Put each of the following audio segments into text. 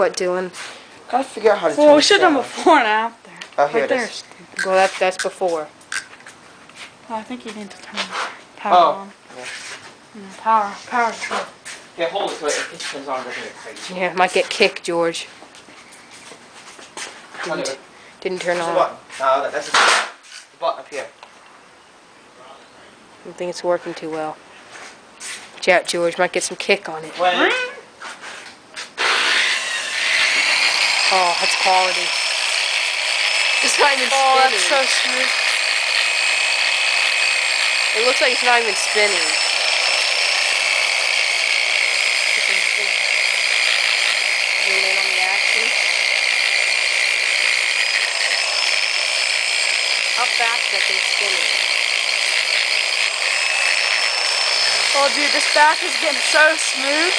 what, Dylan? Gotta figure out how to turn Well, we this should have down. done before and after. Oh, here right it there. is. Well, that's before. Oh, I think you need to turn the power on. Yeah. Power trip. Yeah, hold it so it turns on. Doesn't get crazy. Yeah, might get kicked, George. Didn't turn There's on. a button. That's the button up here. I don't think it's working too well. Watch out, George. Might get some kick on it. When? Oh, that's quality. It's not even spinning. Oh, that's so smooth. It looks like it's not even spinning. Zoom in on the action. How fast that thing's spinning? Oh, dude, this back is getting so smooth.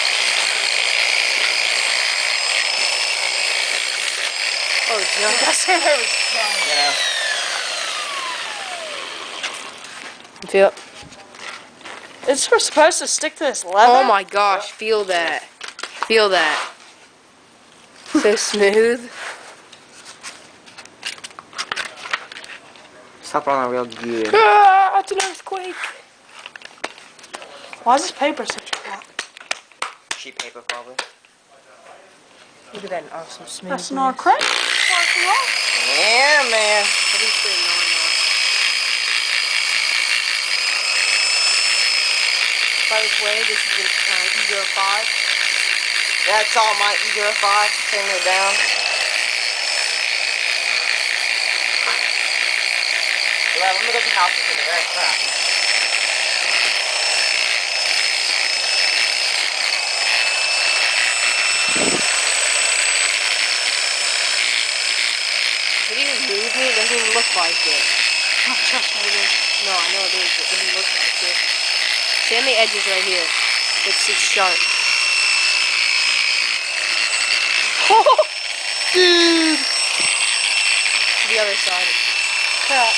Oh, jump. That's where it was going. Yeah. Feel it? It's supposed to stick to this leather. Oh my gosh, feel that. Feel that. So smooth. Stop on a real good. Ah, it's an earthquake. Why is this paper such a crap? Cheap paper, probably. Look at that awesome smooth. That's not crank. Yeah, man. By the way, this is an E05. That's all my E05. Turning it down. Yeah, let me go to the house and take it. Very crap. If it even moves me, it doesn't even look like it. Oh, trust me, it is. No, I know it is, but it doesn't look like it. See on the edges right here. It's sharp. Dude! To the other side. Crap.